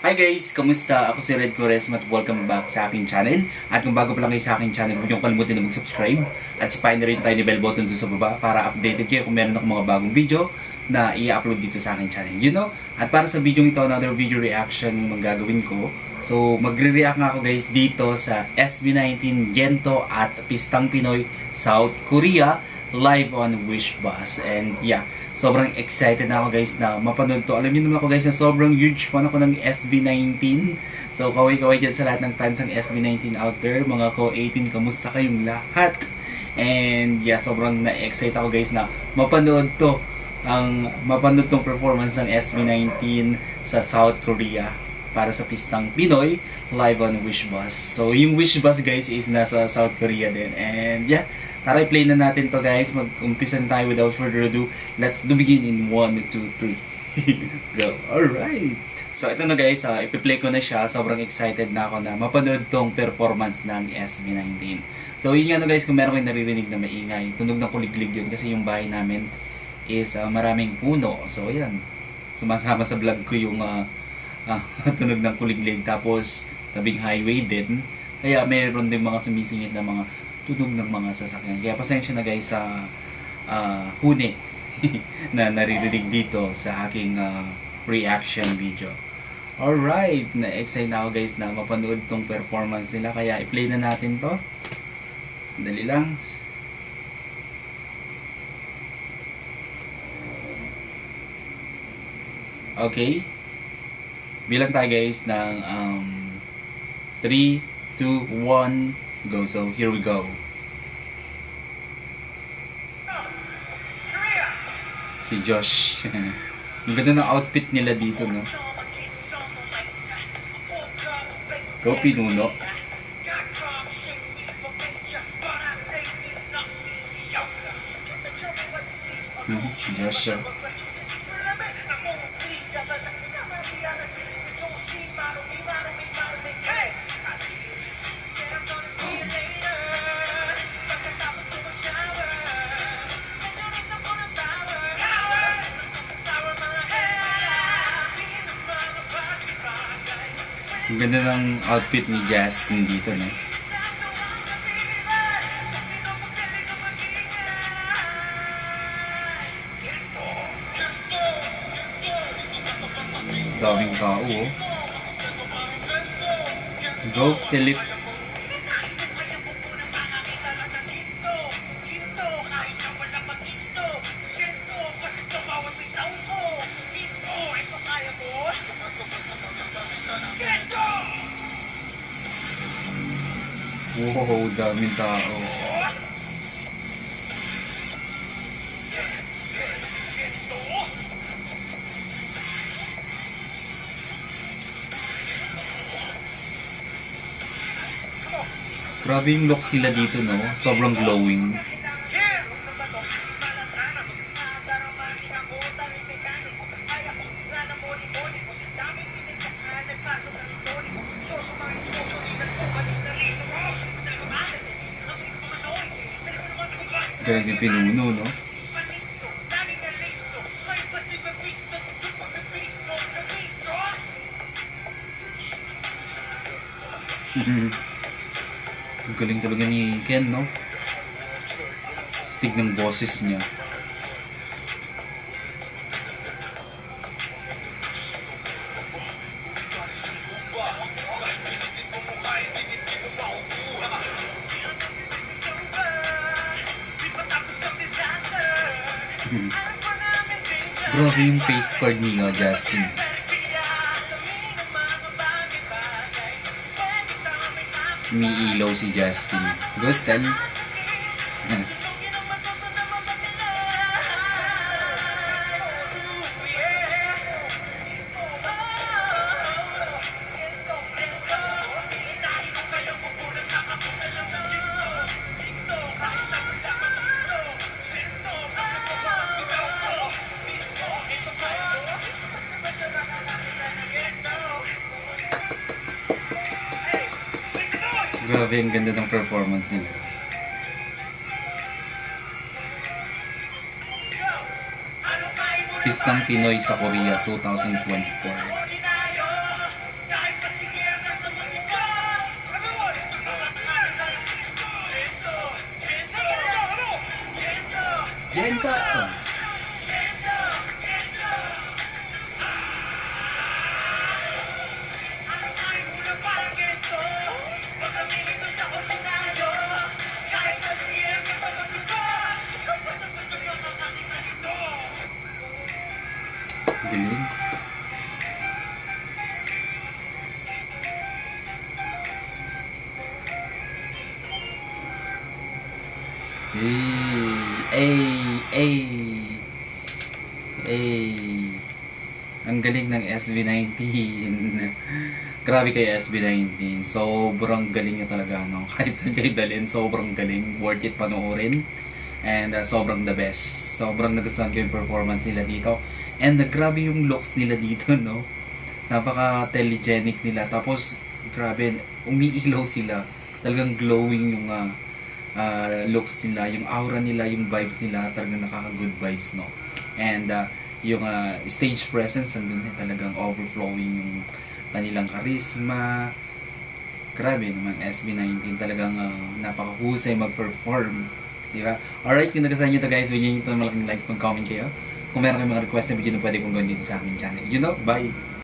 Hi guys! Kamusta? Ako si Red Quaresma at welcome back sa aking channel. At kung bago pa lang kayo sa aking channel, huwag niyong kalimutan na mag-subscribe. At sipahin na rin tayo ni bell button doon sa baba para updated kayo kung meron akong mga bagong video na i-upload dito sa aking channel. You know? At para sa video ito, another video reaction yung gagawin ko. So, magre-react nga ako guys dito sa SB19 Gento at Pistang Pinoy South Korea live on Wish Bus. And yeah, sobrang excited na ako guys na mapanood to. Alam niyo naman ako guys na sobrang huge fan ako ng SB19. So kaway-kaway dyan sa lahat ng fans ng SB19 out there. Mga ko-18, kamusta kayong lahat? And yeah, sobrang na-excite ako guys na mapanood to. Mapanood tong performance ng SB19 sa South Korea para sa Pistang Pinoy live on Wish Bus. So yung Wish Bus guys is nasa South Korea din. And yeah, tara i-play na natin to guys. Mag-umpisa tayo without further ado. Let's begin in 1, 2, 3. Go! Alright! So ito na guys, ipi-play ko na siya. Sobrang excited na ako na mapanood tong performance ng SB19. So yun nga no guys, kung meron kayong naririnig na maingay, tunog ng kuliglig yun kasi yung bahay namin is maraming puno. So ayan, sumasama sa vlog ko yung tunog ng kuliglig. Tapos tabing highway din. Kaya mayroon din mga sumisingit na mga tunog ng mga sasakyan. Kaya pasensya na guys sa huni na naririnig dito sa aking reaction video. Alright, na-excite na ako guys na mapanood tong performance nila. Kaya i-play na natin to. Dali lang. Okay. Bilang tayo guys ng 3, 2, 1, go. So here we go. Si Josh. Ang ganda ng outfit nila dito, no? Go Pinuno. Si Josh. Ang ganda ng outfit ni Justin dito, no? Daming tao, oh. Go, Philip. Wow, daming tao. Grabe yung look sila dito, no? Sobrang glowing. Grabe Pinuno, no? Ang galing talaga ni Ken, no? Stig ng boses niya. Grabe yung face card niya, Justin. Umiilaw si Justin. Go, Stan. Grabe, ang ganda ng performance nila. Pistang Pinoy sa Korea 2024. Genta. Oh. Galing. Ang galing ng SB19. Grabe kay SB19. Sobrang galing niya talaga, no? Kahit saan kayo dalhin, sobrang galing. Worth it panoorin. And sobrang the best. Sobrang nagustuhan ko yung performance nila dito. And grabe yung looks nila dito, no? Napaka-telegenic nila. Tapos, grabe, umiilaw sila. Talagang glowing yung looks nila, yung aura nila, yung vibes nila. Talagang nakaka-good vibes, no? And yung stage presence, andun talagang overflowing yung kanilang charisma. Grabe naman, SB19 talagang napakahusay mag-perform, di ba? Alright, kung nagustuhan nyo ito guys, bigyan nyo ito ng malaking likes, mag-comment kayo. Kung meron kayong mga request na video na pwede kong gawin dito sa aking channel. You know, bye!